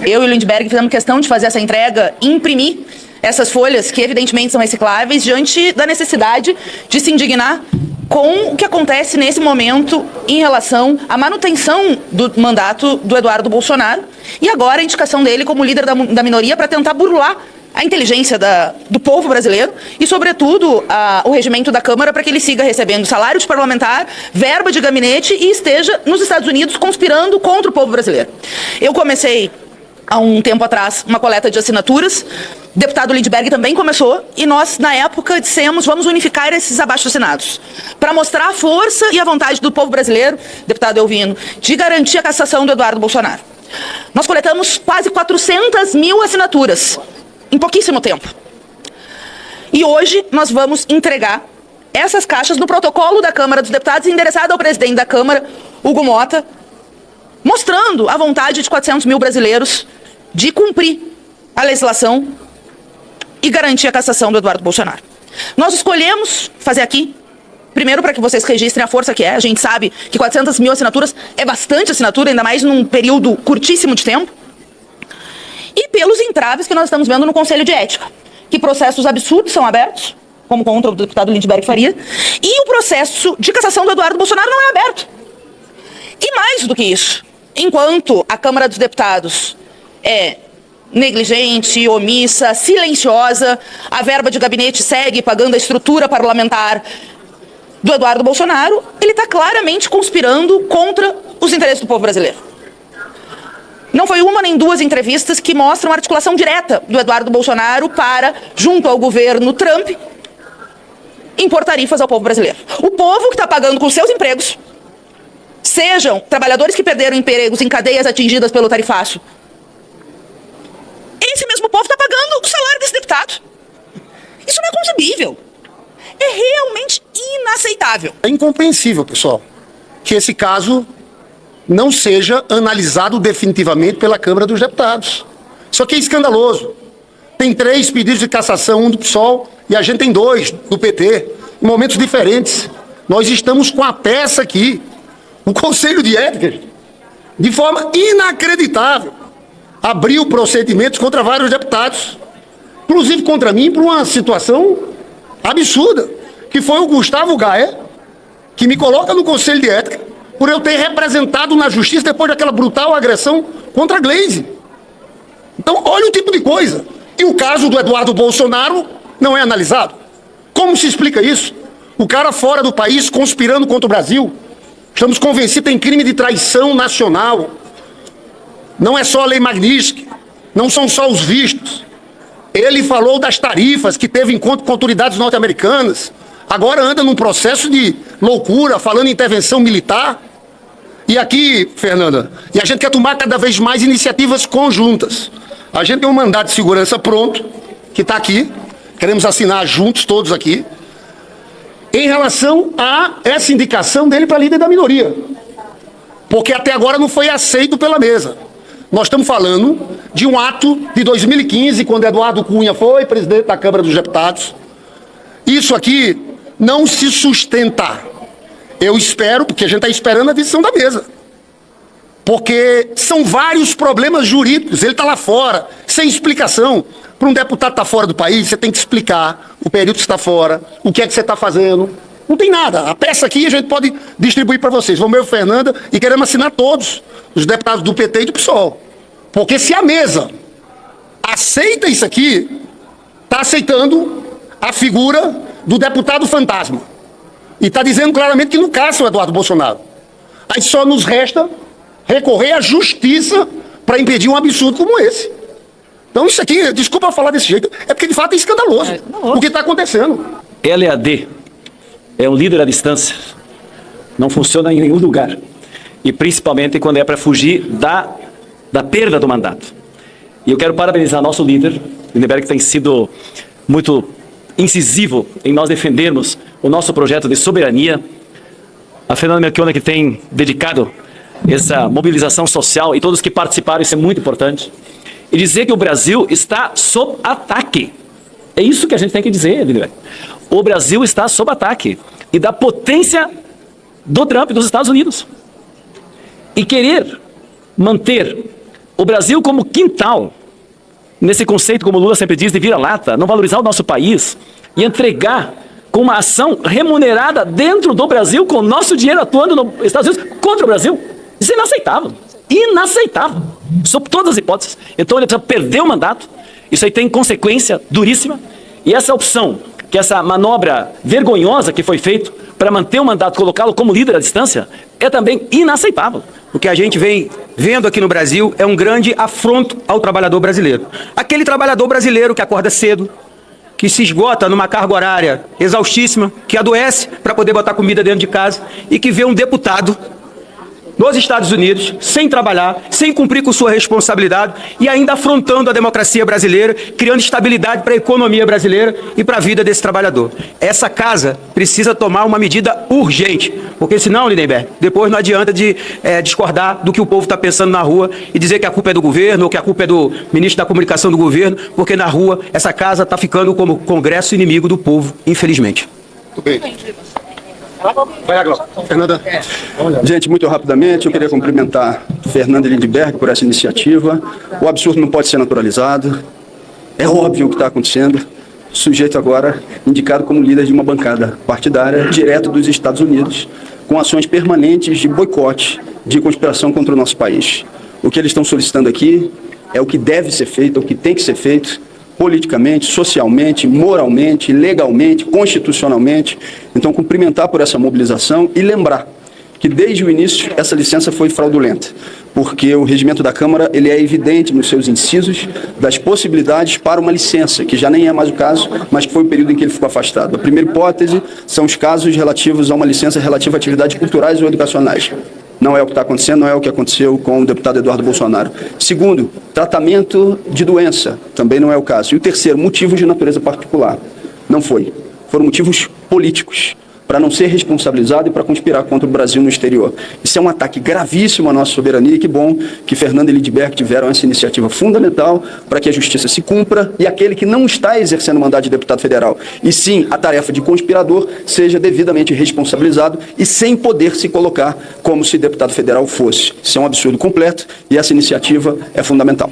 eu e o Lindbergh fizemos questão de fazer essa entrega e imprimir essas folhas, que evidentemente são recicláveis, diante da necessidade de se indignar com o que acontece nesse momento em relação à manutenção do mandato do Eduardo Bolsonaro e agora a indicação dele como líder da minoria para tentar burlar a inteligência do povo brasileiro e, sobretudo, o regimento da Câmara para que ele siga recebendo salário de parlamentar, verba de gabinete e esteja nos Estados Unidos conspirando contra o povo brasileiro. Eu comecei, há um tempo atrás, uma coleta de assinaturas, o deputado Lindbergh também começou, e nós, na época, dissemos, vamos unificar esses abaixo-assinados, para mostrar a força e a vontade do povo brasileiro, deputado Elvino, de garantir a cassação do Eduardo Bolsonaro. Nós coletamos quase 400 mil assinaturas, em pouquíssimo tempo. E hoje nós vamos entregar essas caixas no protocolo da Câmara dos Deputados, endereçado ao presidente da Câmara, Hugo Motta, mostrando a vontade de 400 mil brasileiros de cumprir a legislação e garantir a cassação do Eduardo Bolsonaro. Nós escolhemos fazer aqui, primeiro para que vocês registrem a força que é, a gente sabe que 400 mil assinaturas é bastante assinatura, ainda mais num período curtíssimo de tempo, e pelos entraves que nós estamos vendo no Conselho de Ética, que processos absurdos são abertos, como contra o deputado Lindbergh Faria, e o processo de cassação do Eduardo Bolsonaro não é aberto. E mais do que isso, enquanto a Câmara dos Deputados é negligente, omissa, silenciosa, a verba de gabinete segue pagando a estrutura parlamentar do Eduardo Bolsonaro, ele está claramente conspirando contra os interesses do povo brasileiro. Não foi uma nem duas entrevistas que mostram a articulação direta do Eduardo Bolsonaro para, junto ao governo Trump, impor tarifas ao povo brasileiro. O povo que está pagando com seus empregos, sejam trabalhadores que perderam empregos em cadeias atingidas pelo tarifaço, esse mesmo povo está pagando o salário desse deputado. Isso não é concebível. É realmente inaceitável. É incompreensível, pessoal, que esse caso não seja analisado definitivamente pela Câmara dos Deputados. Isso aqui é escandaloso. Tem 3 pedidos de cassação, um do PSOL, e a gente tem 2 do PT, em momentos diferentes. Nós estamos com a peça aqui, o Conselho de Ética, de forma inacreditável, abriu procedimentos contra vários deputados, inclusive contra mim, por uma situação absurda, que foi o Gustavo Gaia, que me coloca no Conselho de Ética, por eu ter representado na Justiça depois daquela brutal agressão contra a Gleisi. Então, olha o tipo de coisa. E o caso do Eduardo Bolsonaro não é analisado. Como se explica isso? O cara fora do país conspirando contra o Brasil. Estamos convencidos que tem crime de traição nacional. Não é só a Lei Magnitsky, não são só os vistos. Ele falou das tarifas, que teve encontro com autoridades norte-americanas. Agora anda num processo de loucura, falando em intervenção militar. E aqui, Fernanda, e a gente quer tomar cada vez mais iniciativas conjuntas. A gente tem um mandato de segurança pronto, que está aqui, queremos assinar juntos, todos aqui, em relação a essa indicação dele para líder da minoria. Porque até agora não foi aceito pela mesa. Nós estamos falando de um ato de 2015, quando Eduardo Cunha foi presidente da Câmara dos Deputados. Isso aqui não se sustenta. Eu espero, porque a gente está esperando a decisão da mesa. Porque são vários problemas jurídicos. Ele está lá fora, sem explicação. Para um deputado estar fora do país, você tem que explicar o período que você está fora, o que é que você está fazendo. Não tem nada. A peça aqui a gente pode distribuir para vocês. Vamos eu e Fernanda e queremos assinar todos, os deputados do PT e do PSOL. Porque se a mesa aceita isso aqui, está aceitando a figura do deputado fantasma. E está dizendo claramente que não caça o Eduardo Bolsonaro. Aí só nos resta recorrer à justiça para impedir um absurdo como esse. Então isso aqui, desculpa falar desse jeito, é porque de fato é escandaloso o que está acontecendo. LAD é um líder à distância. Não funciona em nenhum lugar. E principalmente quando é para fugir da perda do mandato. E eu quero parabenizar nosso líder, Lindbergh, que tem sido muito incisivo em nós defendermos o nosso projeto de soberania. A Fernanda Melchiona, que tem dedicado essa mobilização social, e todos que participaram, isso é muito importante. E dizer que o Brasil está sob ataque. É isso que a gente tem que dizer, Lindbergh. O Brasil está sob ataque. E da potência do Trump dos Estados Unidos. E querer manter o Brasil como quintal, nesse conceito, como Lula sempre diz, de vira-lata, não valorizar o nosso país e entregar com uma ação remunerada dentro do Brasil, com o nosso dinheiro atuando nos Estados Unidos contra o Brasil. Isso é inaceitável. Inaceitável. Sob todas as hipóteses. Então ele precisa perder o mandato. Isso aí tem consequência duríssima. E essa opção, que essa manobra vergonhosa que foi feita para manter o mandato, colocá-lo como líder à distância, é também inaceitável. O que a gente vem vendo aqui no Brasil é um grande afronto ao trabalhador brasileiro. Aquele trabalhador brasileiro que acorda cedo, que se esgota numa carga horária exaustíssima, que adoece para poder botar comida dentro de casa e que vê um deputado nos Estados Unidos, sem trabalhar, sem cumprir com sua responsabilidade e ainda afrontando a democracia brasileira, criando estabilidade para a economia brasileira e para a vida desse trabalhador. Essa casa precisa tomar uma medida urgente, porque senão, Lindenberg, depois não adianta de discordar do que o povo está pensando na rua e dizer que a culpa é do governo ou que a culpa é do ministro da comunicação do governo, porque na rua essa casa está ficando como congresso inimigo do povo, infelizmente. Muito bem. Vai lá, Fernanda. Gente, muito rapidamente, eu queria cumprimentar Fernanda Lindbergh por essa iniciativa. O absurdo não pode ser naturalizado. É óbvio o que está acontecendo. O sujeito agora indicado como líder de uma bancada partidária direto dos Estados Unidos, com ações permanentes de boicote, de conspiração contra o nosso país. O que eles estão solicitando aqui é o que deve ser feito, é o que tem que ser feito, politicamente, socialmente, moralmente, legalmente, constitucionalmente. Então, cumprimentar por essa mobilização e lembrar que desde o início essa licença foi fraudulenta, porque o regimento da Câmara ele é evidente nos seus incisos das possibilidades para uma licença, que já nem é mais o caso, mas que foi o período em que ele ficou afastado. A primeira hipótese são os casos relativos a uma licença relativa a atividades culturais ou educacionais. Não é o que está acontecendo, não é o que aconteceu com o deputado Eduardo Bolsonaro. Segundo, tratamento de doença, também não é o caso. E o terceiro, motivos de natureza particular. Não foi. Foram motivos políticos, para não ser responsabilizado e para conspirar contra o Brasil no exterior. Isso é um ataque gravíssimo à nossa soberania e que bom que Fernanda e Lindbergh tiveram essa iniciativa fundamental para que a justiça se cumpra e aquele que não está exercendo o mandato de deputado federal, e sim a tarefa de conspirador, seja devidamente responsabilizado e sem poder se colocar como se deputado federal fosse. Isso é um absurdo completo e essa iniciativa é fundamental.